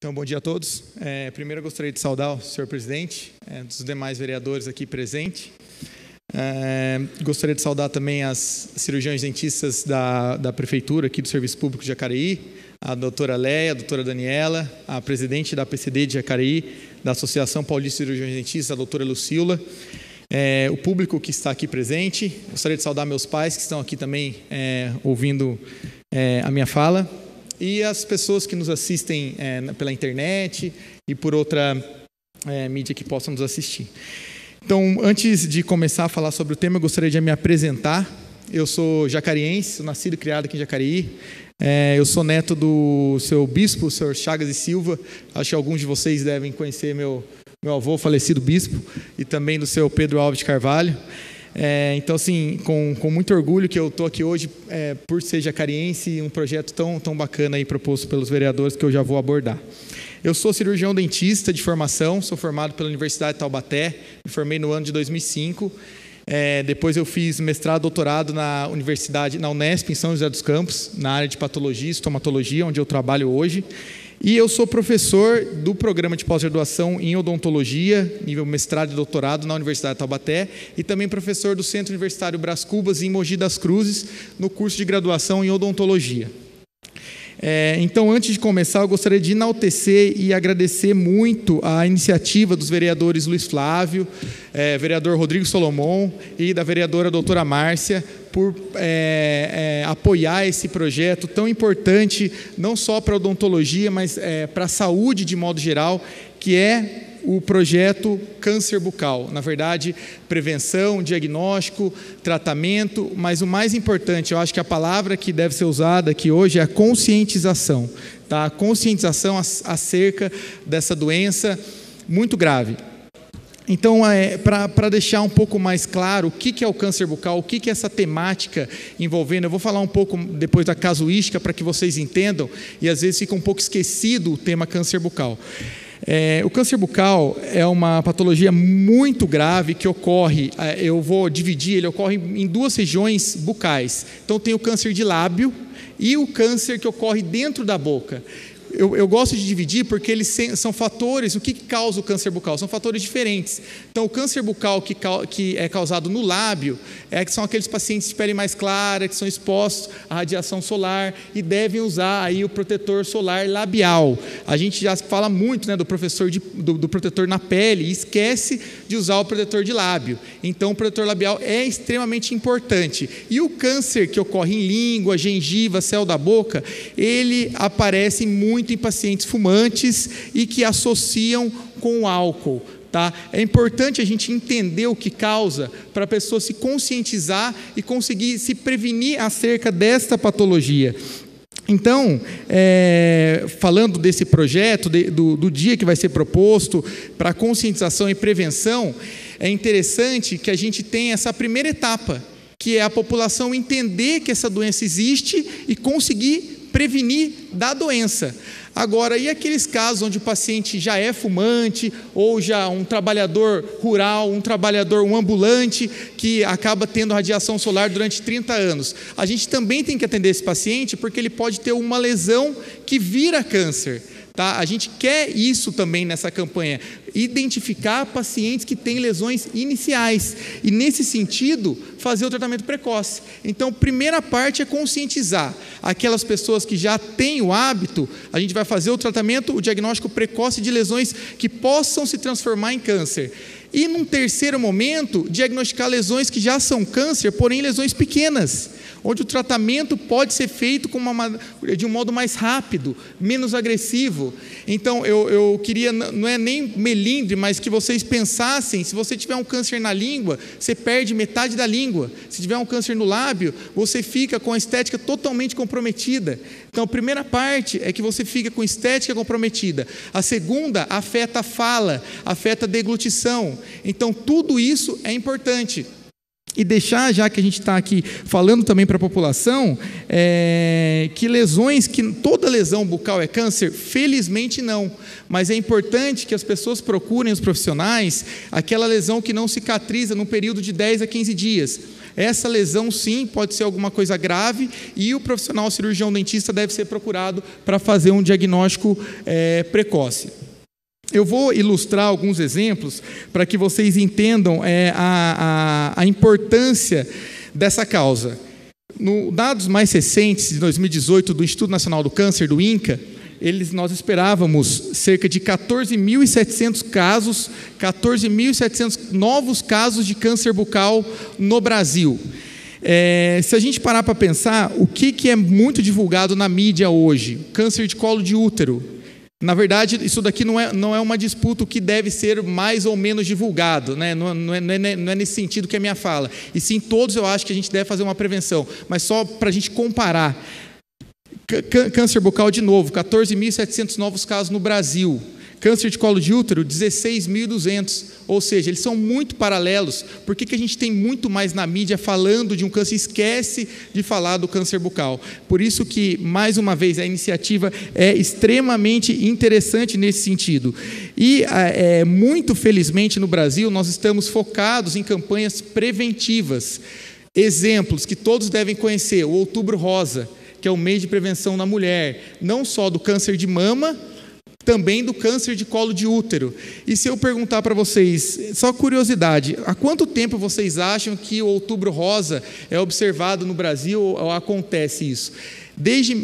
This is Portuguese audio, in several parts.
Então, bom dia a todos. Primeiro, eu gostaria de saudar o senhor presidente, dos demais vereadores aqui presentes. Gostaria de saudar também as cirurgiões dentistas da Prefeitura, aqui do Serviço Público de Jacareí, a doutora Leia, a doutora Daniela, a presidente da PCD de Jacareí, da Associação Paulista de Cirurgiões Dentistas, a doutora Lucila, o público que está aqui presente. Gostaria de saudar meus pais, que estão aqui também ouvindo a minha fala. E as pessoas que nos assistem pela internet e por outra mídia que possam nos assistir. Então, antes de começar a falar sobre o tema, eu gostaria de me apresentar. Eu sou jacariense, sou nascido e criado aqui em Jacareí. Eu sou neto do seu bispo, o senhor Chagas e Silva. Acho que alguns de vocês devem conhecer meu avô, falecido bispo, e também do seu Pedro Alves de Carvalho. Então, assim, com muito orgulho que eu estou aqui hoje por ser jacariense e um projeto tão bacana aí proposto pelos vereadores que eu já vou abordar. Eu sou cirurgião dentista de formação, sou formado pela Universidade de Taubaté, me formei no ano de 2005. Depois eu fiz mestrado, doutorado na Unesp, em São José dos Campos, na área de patologia e estomatologia, onde eu trabalho hoje. E eu sou professor do programa de pós-graduação em odontologia, nível mestrado e doutorado na Universidade de Taubaté, e também professor do Centro Universitário Brás Cubas, em Mogi das Cruzes, no curso de graduação em odontologia. Então, antes de começar, eu gostaria de enaltecer e agradecer muito a iniciativa dos vereadores Luiz Flávio, vereador Rodrigo Solomon e da vereadora doutora Márcia, por apoiar esse projeto tão importante, não só para a odontologia, mas para a saúde de modo geral, que é o projeto Câncer Bucal. Na verdade, prevenção, diagnóstico, tratamento, mas o mais importante, eu acho que a palavra que deve ser usada aqui hoje é a conscientização, tá? A conscientização acerca dessa doença muito grave. Então, para deixar um pouco mais claro o que é o câncer bucal, o que é essa temática envolvendo, eu vou falar um pouco depois da casuística para que vocês entendam, e às vezes fica um pouco esquecido o tema câncer bucal. O câncer bucal é uma patologia muito grave que ocorre, eu vou dividir, ele ocorre em duas regiões bucais. Então, tem o câncer de lábio e o câncer que ocorre dentro da boca. Eu gosto de dividir porque eles são fatores, o que causa o câncer bucal? São fatores diferentes. Então, o câncer bucal que é causado no lábio, que são aqueles pacientes de pele mais clara, que são expostos à radiação solar e devem usar aí o protetor solar labial. A gente já fala muito, né, do protetor na pele e esquece de usar o protetor de lábio. Então, o protetor labial é extremamente importante. E o câncer que ocorre em língua, gengiva, céu da boca, ele aparece muito em pacientes fumantes e que associam com o álcool. Tá? É importante a gente entender o que causa para a pessoa se conscientizar e conseguir se prevenir acerca desta patologia. Então, falando desse projeto, do dia que vai ser proposto para conscientização e prevenção, é interessante que a gente tenha essa primeira etapa, que é a população entender que essa doença existe e conseguir prevenir da doença. Agora, e aqueles casos onde o paciente já é fumante, ou já um trabalhador rural, um ambulante, que acaba tendo radiação solar durante 30 anos? A gente também tem que atender esse paciente, porque ele pode ter uma lesão que vira câncer. Tá? A gente quer isso também nessa campanha, identificar pacientes que têm lesões iniciais e, nesse sentido, fazer o tratamento precoce. Então, primeira parte é conscientizar aquelas pessoas que já têm o hábito, a gente vai fazer o tratamento, o diagnóstico precoce de lesões que possam se transformar em câncer. E, num terceiro momento, diagnosticar lesões que já são câncer, porém lesões pequenas, onde o tratamento pode ser feito de um modo mais rápido, menos agressivo. Então, eu queria, não é nem melindre, mas que vocês pensassem, se você tiver um câncer na língua, você perde metade da língua. Se tiver um câncer no lábio, você fica com a estética totalmente comprometida. Então, a primeira parte é que você fica com estética comprometida. A segunda afeta a fala, afeta a deglutição. Então, tudo isso é importante. E deixar, já que a gente está aqui falando também para a população, que toda lesão bucal é câncer? Felizmente não, mas é importante que as pessoas procurem os profissionais aquela lesão que não cicatriza num período de 10 a 15 dias. essa lesão sim pode ser alguma coisa grave e o profissional cirurgião dentista deve ser procurado para fazer um diagnóstico precoce. Eu vou ilustrar alguns exemplos para que vocês entendam a importância dessa causa. No dados mais recentes, de 2018, do Instituto Nacional do Câncer, do INCA, nós esperávamos cerca de 14.700 casos, 14.700 novos casos de câncer bucal no Brasil. Se a gente parar para pensar, o que é muito divulgado na mídia hoje? Câncer de colo de útero. Na verdade, isso daqui não é uma disputa, o que deve ser mais ou menos divulgado, né? Não é nesse sentido que é a minha fala. E sim, todos eu acho que a gente deve fazer uma prevenção, mas só para a gente comparar. Câncer bucal, de novo, 14.700 novos casos no Brasil. Câncer de colo de útero, 16.200. Ou seja, eles são muito paralelos. Por que a gente tem muito mais na mídia falando de um câncer e esquece de falar do câncer bucal? Por isso que, mais uma vez, a iniciativa é extremamente interessante nesse sentido. E, muito felizmente, no Brasil, nós estamos focados em campanhas preventivas. Exemplos que todos devem conhecer: o Outubro Rosa, que é o mês de prevenção na mulher, não só do câncer de mama, também do câncer de colo de útero. E se eu perguntar para vocês, só curiosidade, há quanto tempo vocês acham que o Outubro Rosa é observado no Brasil ou acontece isso? Desde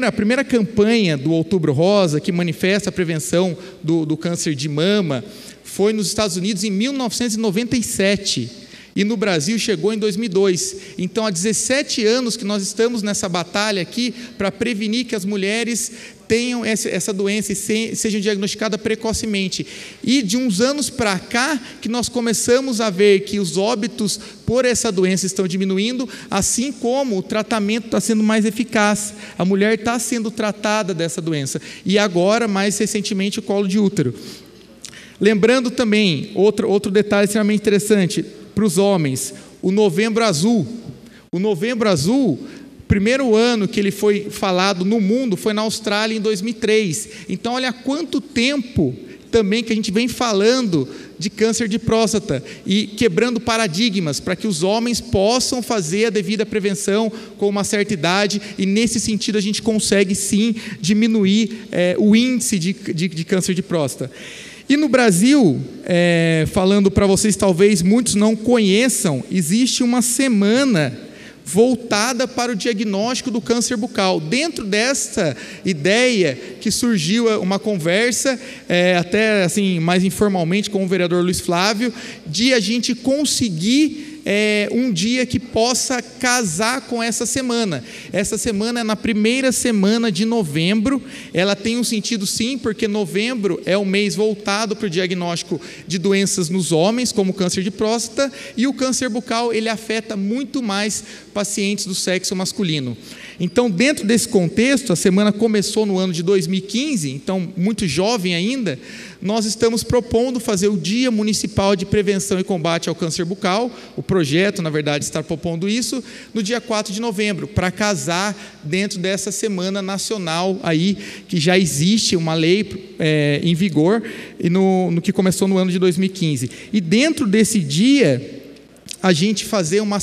a primeira campanha do Outubro Rosa, que manifesta a prevenção do câncer de mama, foi nos Estados Unidos em 1997. E no Brasil chegou em 2002. Então, há 17 anos que nós estamos nessa batalha aqui para prevenir que as mulheres tenham essa doença e sejam diagnosticadas precocemente. E de uns anos para cá que nós começamos a ver que os óbitos por essa doença estão diminuindo, assim como o tratamento está sendo mais eficaz. A mulher está sendo tratada dessa doença. E agora, mais recentemente, o colo de útero. Lembrando também, outro detalhe extremamente interessante, para os homens, o Novembro Azul. O Novembro Azul, primeiro ano que ele foi falado no mundo foi na Austrália em 2003. Então, olha quanto tempo também que a gente vem falando de câncer de próstata e quebrando paradigmas para que os homens possam fazer a devida prevenção com uma certa idade, e nesse sentido a gente consegue sim diminuir o índice de câncer de próstata. E no Brasil, falando para vocês, talvez muitos não conheçam, existe uma semana voltada para o diagnóstico do câncer bucal. Dentro dessa ideia que surgiu uma conversa, até assim, mais informalmente com o vereador Luiz Flávio, de a gente conseguir um dia que possa casar com essa semana. Essa semana é na primeira semana de novembro. Ela tem um sentido sim, porque novembro é o mês voltado para o diagnóstico de doenças nos homens, como câncer de próstata, e o câncer bucal ele afeta muito mais pacientes do sexo masculino. Então, dentro desse contexto, a semana começou no ano de 2015, então muito jovem ainda, nós estamos propondo fazer o Dia Municipal de Prevenção e Combate ao Câncer Bucal. O projeto, na verdade, está propondo isso no dia 4 de novembro, para casar dentro dessa semana nacional aí, que já existe uma lei em vigor, e no que começou no ano de 2015. E dentro desse dia, a gente fazer uma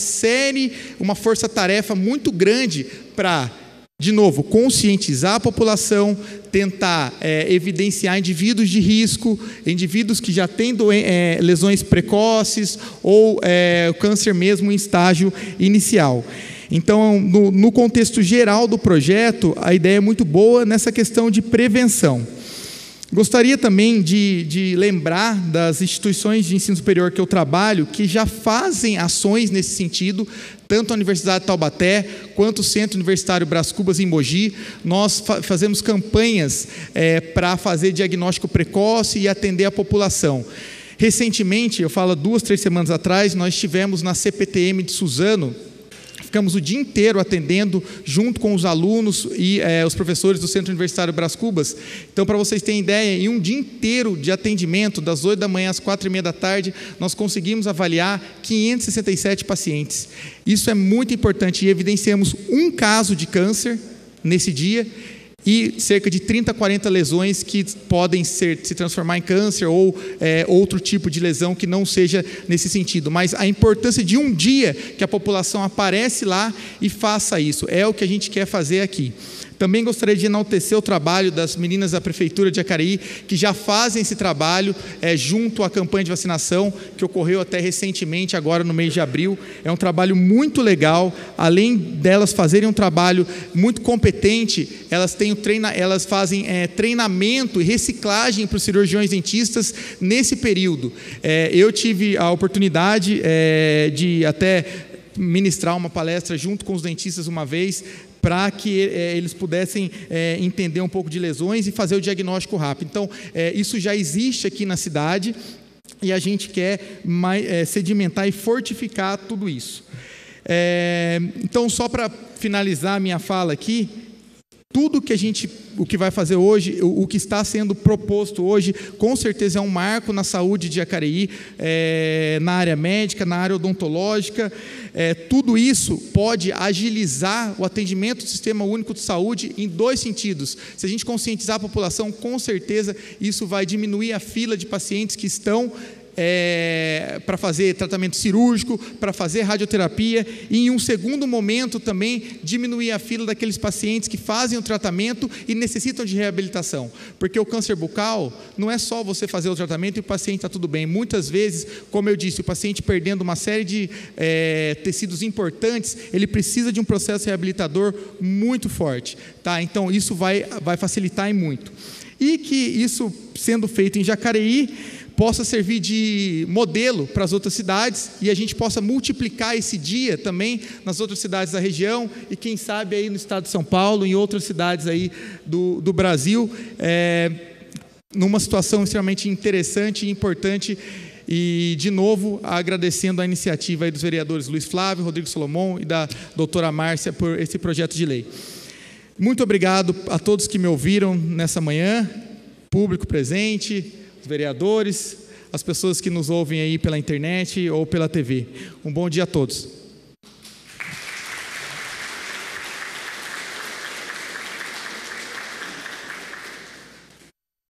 força-tarefa muito grande para, de novo, conscientizar a população, tentar evidenciar indivíduos de risco, indivíduos que já têm lesões precoces ou o câncer mesmo em estágio inicial. Então, no contexto geral do projeto, a ideia é muito boa nessa questão de prevenção. Gostaria também de lembrar das instituições de ensino superior que eu trabalho, que já fazem ações nesse sentido, tanto a Universidade de Taubaté, quanto o Centro Universitário Brás Cubas em Mogi. Nós fazemos campanhas para fazer diagnóstico precoce e atender a população. Recentemente, eu falo 2, 3 semanas atrás, nós estivemos na CPTM de Suzano. Ficamos o dia inteiro atendendo, junto com os alunos e os professores do Centro Universitário Brás Cubas. Então, para vocês terem ideia, em um dia inteiro de atendimento, das 8 da manhã às 4h30 da tarde, nós conseguimos avaliar 567 pacientes. Isso é muito importante, e evidenciamos um caso de câncer nesse dia, e cerca de 30 a 40 lesões que podem se transformar em câncer ou outro tipo de lesão que não seja nesse sentido. Mas a importância de um dia que a população aparece lá e faça isso, é o que a gente quer fazer aqui. Também gostaria de enaltecer o trabalho das meninas da Prefeitura de Jacareí, que já fazem esse trabalho junto à campanha de vacinação, que ocorreu até recentemente, agora no mês de abril. É um trabalho muito legal. Além delas fazerem um trabalho muito competente, elas fazem treinamento e reciclagem para os cirurgiões dentistas nesse período. Eu tive a oportunidade de até ministrar uma palestra junto com os dentistas uma vez, para que eles pudessem entender um pouco de lesões e fazer o diagnóstico rápido. Então, isso já existe aqui na cidade e a gente quer sedimentar e fortificar tudo isso. Então, só para finalizar a minha fala aqui, tudo que o que vai fazer hoje, o que está sendo proposto hoje, com certeza é um marco na saúde de Jacareí, na área médica, na área odontológica. Tudo isso pode agilizar o atendimento do Sistema Único de Saúde em 2 sentidos. Se a gente conscientizar a população, com certeza isso vai diminuir a fila de pacientes que estão para fazer tratamento cirúrgico, para fazer radioterapia, e em um segundo momento também diminuir a fila daqueles pacientes que fazem o tratamento e necessitam de reabilitação, porque o câncer bucal não é só você fazer o tratamento e o paciente está tudo bem. Muitas vezes, como eu disse, o paciente perdendo uma série de tecidos importantes, ele precisa de um processo reabilitador muito forte, tá? Então isso vai facilitar e muito, e que isso sendo feito em Jacareí possa servir de modelo para as outras cidades e a gente possa multiplicar esse dia também nas outras cidades da região e quem sabe aí no estado de São Paulo, em outras cidades aí do Brasil, numa situação extremamente interessante e importante. E, de novo, agradecendo a iniciativa aí dos vereadores Luiz Flávio, Rodrigo Solomon e da doutora Márcia por esse projeto de lei. Muito obrigado a todos que me ouviram nessa manhã, público presente, os vereadores, as pessoas que nos ouvem aí pela internet ou pela TV. Um bom dia a todos.